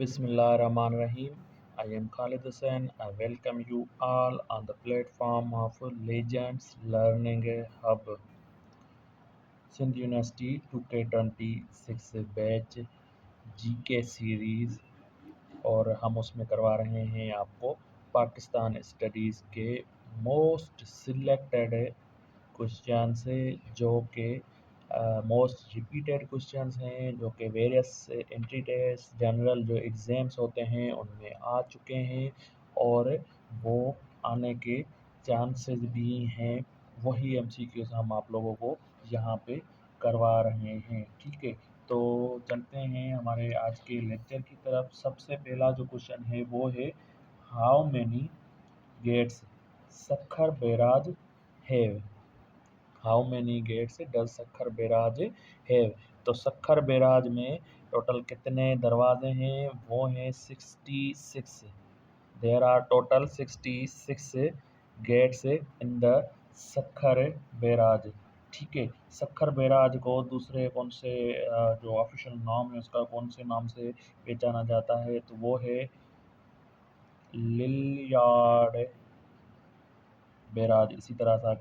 Bismillahirrahmanirrahim. I am Khalid Hussain. I welcome you all on the platform of Legends Learning Hub. Sindh University 2K26 batch GK series और हम उसमें करवा रहे हैं आपको Pakistan studies के मोस्ट सिलेक्टेड क्वेश्चन से जो कि मोस्ट रिपीटेड क्वेश्चंस हैं जो कि वेरियस एंट्री टेस्ट जनरल जो एग्ज़ाम्स होते हैं उनमें आ चुके हैं और वो आने के चांसेस भी हैं। वही एमसीक्यूज़ हम आप लोगों को यहाँ पे करवा रहे हैं, ठीक है। तो चलते हैं हमारे आज के लेक्चर की तरफ। सबसे पहला जो क्वेश्चन है वो है how many gates Sukkur barrage have. How many gates does Sukkur barrage have. तो सक्खर बैराज में टोटल कितने दरवाजे हैं? वो हैं 66। There are total 66 gates in the Sukkur barrage, ठीक है। सक्खर बैराज को दूसरे कौन से जो ऑफिशियल नाम है उसका कौन से नाम से पहचाना जाता है? तो वो है लिलयार्ड बैराज। इसी तरह सा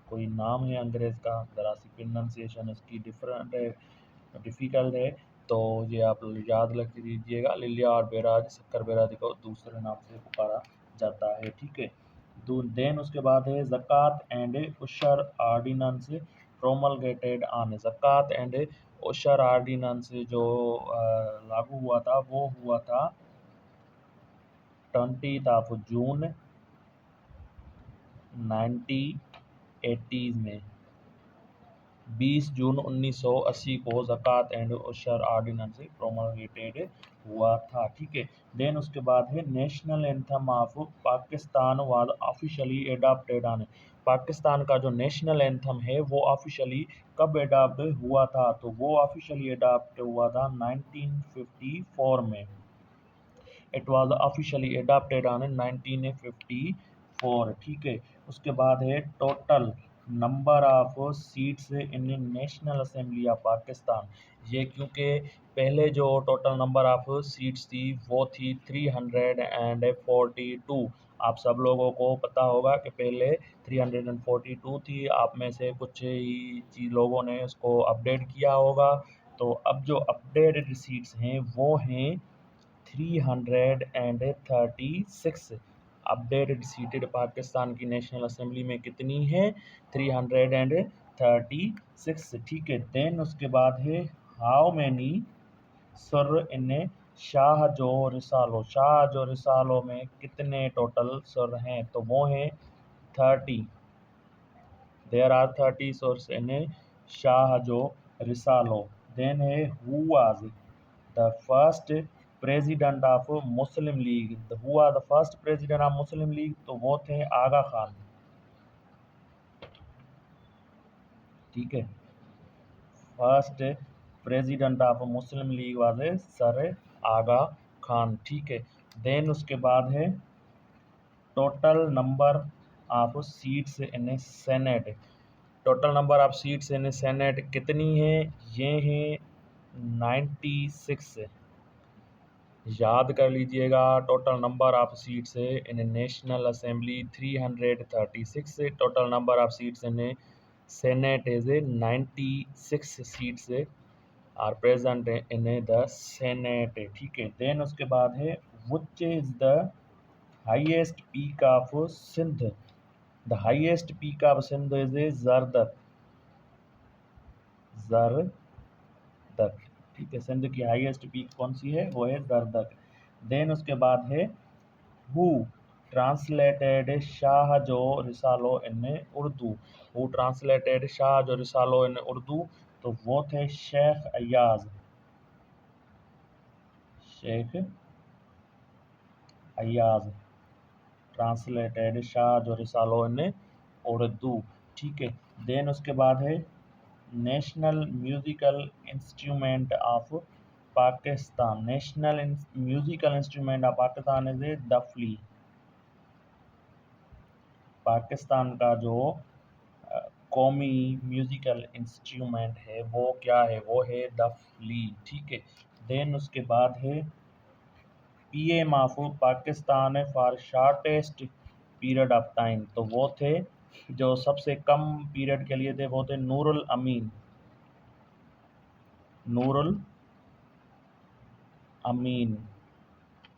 कोई नाम है अंग्रेज़ का, ज़रा सी प्रोनाउंसिएशन इसकी डिफरेंट है, डिफ़िकल्ट है, तो ये आप याद रख लीजिएगा। लिलयार्ड बैराज सक्खर बैराज को दूसरे नाम से पुकारा जाता है, ठीक है। देन उसके बाद है Zakat and Ushr ordinance promulgated on. Zakat and Ushr ordinance जो लागू हुआ था वो हुआ था 20 जून 1980 में। 20 जून 1980 को ज़कात एंड उशर आर्डिनेंस प्रोमलगेटेड हुआ था, ठीक है। देन उसके बाद है national anthem of Pakistan was officially adopted on. Pakistan का जो नेशनल एंथम है वो ऑफिशियली कब अडॉप्ट हुआ था? तो वो ऑफिशियली अडॉप्ट हुआ था 1954 में। It was officially adopted on 1954, ठीक है। उसके बाद है total number of seats in National assembly of Pakistan. ये क्योंकि पहले जो टोटल नंबर ऑफ सीट्स थी वो थी 342। आप सब लोगों को पता होगा कि पहले 342 थी। आप में से कुछ ही लोगों ने उसको अपडेट किया होगा। तो अब जो अपडेटेड सीट्स हैं वो हैं 336। अपडेटेड सीटेड पाकिस्तान की नेशनल असेंबली में कितनी है? 336, ठीक है। देन उसके बाद है हाउ मैनी सुर इन शाह जो रिसालो। शाह जो रिसालो में कितने टोटल सुर हैं? तो वो हैं 30। There are 30 surs in Shah Jo Risalo. Then है who was the first president of Muslim League. हुआ the first president of Muslim League, तो वो थे आगा खान, ठीक है। First president of Muslim League was sir Aga Khan, ठीक है। देन उसके बाद है total number of seats in Senate. Total number of seats in Senate कितनी है? ये हैं 96। याद कर लीजिएगा, total number of seats in National Assembly 336। Total number of seats in Senate is 96 seats are present in the Senate, ठीक है। Then उसके बाद है which is the highest peak of Sindh. The highest peak of Sindh is Zardak. Zardak, ठीक है। सिंध की highest peak कौन सी है? वो है जरदक। देन उसके बाद है who translated Shah Jo Risalo in Urdu. Who translated Shah Jo Risalo इन उर्दू, तो वो थे शेख अयाज। शेख अयाज ट्रांसलेटेड शाह जो रिसालो इन उर्दू, ठीक है। देन उसके बाद है national musical instrument of Pakistan. National musical instrument of Pakistan is daphli. Pakistan का जो कौमी म्यूजिकल इंस्ट्रूमेंट है वो क्या है? वो है दफली, ठीक है। देन उसके बाद है PM of Pakistan for shortest period of time, तो वो थे जो सबसे कम पीरियड के लिए थे, वो थे नूरुल अमीन। नूरुल अमीन,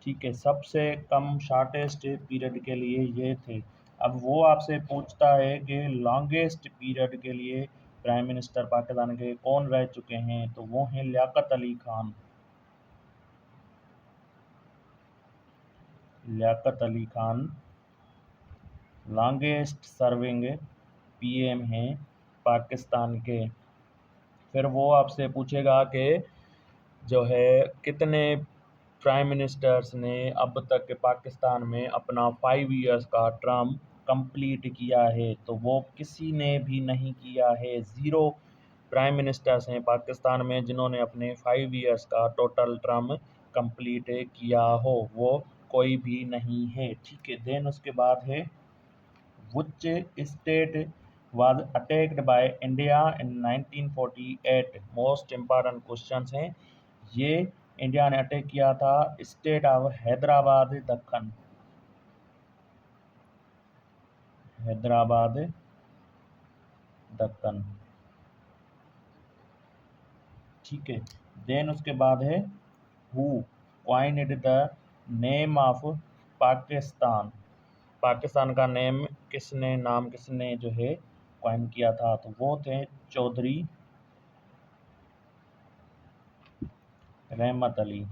ठीक है, सबसे कम शॉर्टेस्ट पीरियड के लिए ये थे। अब वो आपसे पूछता है कि लॉन्गेस्ट पीरियड के लिए प्राइम मिनिस्टर पाकिस्तान के कौन रह चुके हैं, तो वो हैं Liaquat Ali Khan. Liaquat Ali Khan longest serving PM हैं पाकिस्तान के। फिर वो आपसे पूछेगा कि जो है कितने प्राइम मिनिस्टर्स ने अब तक पाकिस्तान में अपना 5 इयर्स का टर्म कंप्लीट किया है, तो वो किसी ने भी नहीं किया है। ज़ीरो प्राइम मिनिस्टर्स हैं पाकिस्तान में जिन्होंने अपने 5 इयर्स का टोटल टर्म कंप्लीट किया हो, वो कोई भी नहीं है, ठीक है। देन उसके बाद है which state was attacked by India in 1948। Most important questions हैं ये। इंडिया ने अटैक किया था स्टेट ऑफ हैदराबाद दक्कन, हैदराबाद दक्कन, ठीक है। देन उसके बाद है who coined the name of Pakistan, Pakistan का नाम किसने जो है क्वाइन किया था, तो वो थे चौधरी रहमत अली,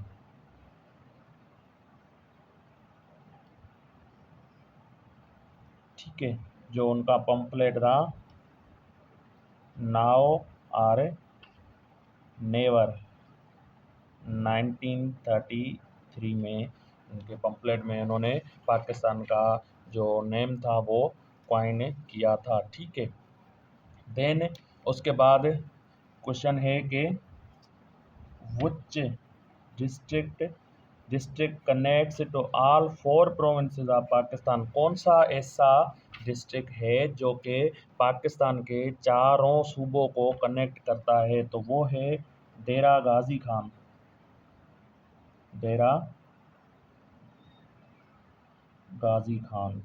ठीक है। जो उनका पंपलेट था नाउ आर नेवर 1933 में, उनके पंपलेट में उन्होंने पाकिस्तान का जो नेम था वो क्वाइन किया था, ठीक है। देन उसके बाद क्वेश्चन है कि which district connects to all 4 provinces of Pakistan, कौन सा ऐसा डिस्ट्रिक्ट है जो कि पाकिस्तान के चारों सूबों को कनेक्ट करता है, तो वो है डेरा गाजी खान, डेरा गाजी खान।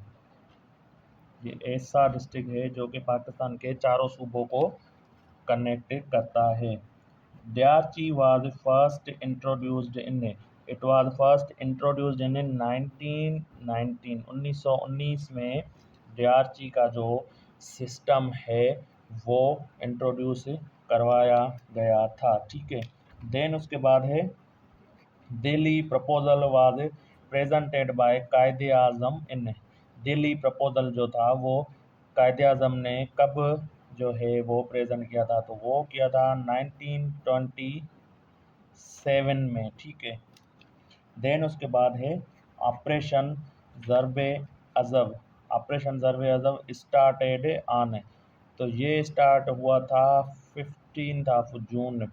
ये ऐसा डिस्ट्रिक्ट है जो कि पाकिस्तान के चारों सूबों को कनेक्ट करता है। Diarchi was first introduced in 1919, 1919 में डियार्ची का जो सिस्टम है वो इंट्रोड्यूस करवाया गया था, ठीक है। देन उसके बाद है Delhi proposal was presented by कायदे आज़म इन, दिल्ली प्रपोजल जो था वो कायदे आज़म ने कब जो है वो प्रेजेंट किया था, तो वो किया था 1927 में, ठीक है। देन उसके बाद है ऑपरेशन ज़रबे अज़ब, ऑपरेशन ज़रबे अज़ब स्टार्टेड ऑन, तो ये स्टार्ट हुआ था 15 जून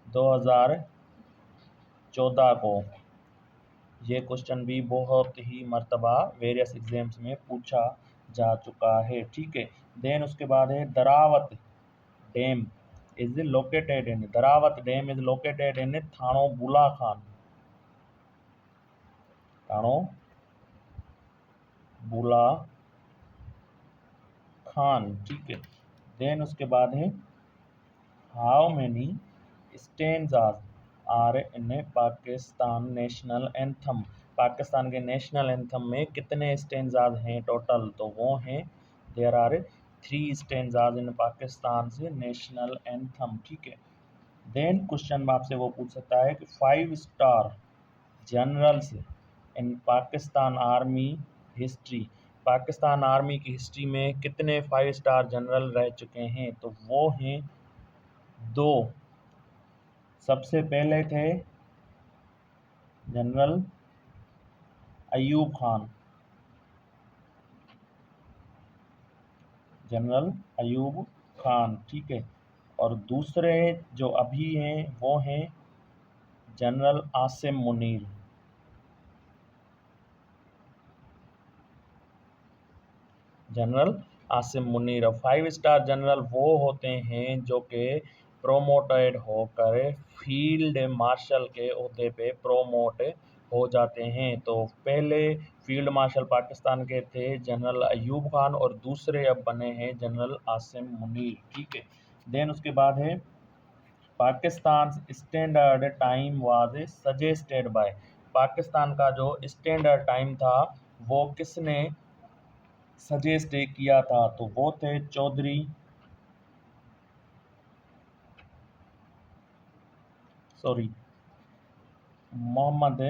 2014 को। ये क्वेश्चन भी बहुत ही मर्तबा वेरियस एग्जाम्स में पूछा जा चुका है, ठीक है। देन उसके बाद है Darawat dam is located in, Darawat dam is located in Thano Bula Khan, थानो बुला खान, ठीक है। देन उसके बाद है how many stanzas are in Pakistan national anthem, Pakistan के नेशनल एंथम में कितने स्टेंजाज हैं टोटल, तो वो हैं देयर आर 3 स्टेंजाज इन पाकिस्तान से नेशनल एंथम, ठीक है। देन क्वेश्चन आपसे वो पूछ सकता है कि 5 star generals in Pakistan army history, Pakistan army की हिस्ट्री में कितने 5 स्टार जनरल रह चुके हैं, तो वो हैं 2। सबसे पहले थे जनरल अयूब खान, जनरल अयूब खान, ठीक है। और दूसरे जो अभी हैं वो हैं general Asim Munir, general Asim Munir. 5 star general वो होते हैं जो कि प्रोमोटेड होकर फील्ड मार्शल के ओहदे पे प्रोमोट हो जाते हैं। तो पहले फील्ड मार्शल पाकिस्तान के थे जनरल अयूब खान और दूसरे अब बने हैं जनरल आसिम मुनीर। ठीक है, देन उसके बाद है Pakistan standard time was suggested by. Pakistan का जो स्टैंडर्ड टाइम था वो किसने सजेस्ट किया था? तो वो थे चौधरी सॉरी मोहम्मद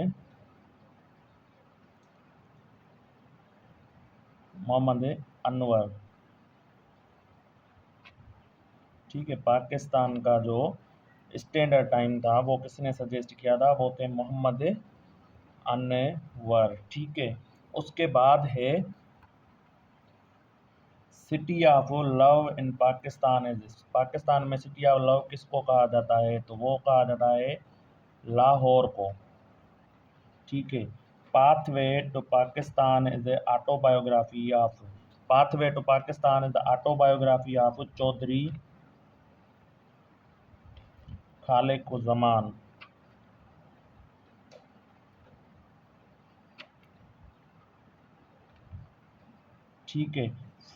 मोहम्मद अनवर। ठीक है, पाकिस्तान का जो स्टैंडर्ड टाइम था वो किसने सजेस्ट किया था? वो थे मोहम्मद अनवर। ठीक है, उसके बाद है city of love in Pakistan is. Pakistan में सिटी ऑफ लव किसको कहा जाता है? तो वो कहा जाता है लाहौर को। ठीक है, pathway to Pakistan is a autobiography of. Pathway to Pakistan is the autobiography of Chaudhry Khaliquzzaman. ठीक है,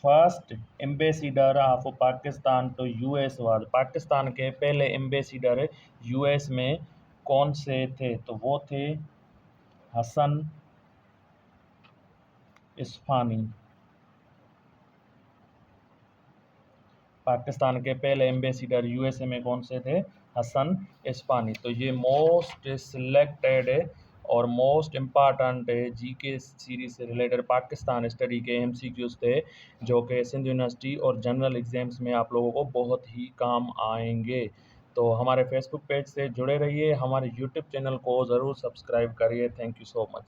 first ambassador of Pakistan to US was. Pakistan के पहले एम्बेसडर यूएस में कौन से थे? तो वो थे हसन इस्फानी। पाकिस्तान के पहले एम्बेसडर यूएसए में कौन से थे? हसन इस्फानी। तो ये मोस्ट सिलेक्टेड और मोस्ट इम्पॉर्टेंट जीके सीरीज से रिलेटेड पाकिस्तान स्टडी के एमसीक्यूज थे, जो कि सिंध यूनिवर्सिटी और जनरल एग्जाम्स में आप लोगों को बहुत ही काम आएंगे। तो हमारे फेसबुक पेज से जुड़े रहिए, हमारे यूट्यूब चैनल को ज़रूर सब्सक्राइब करिए। Thank you so much.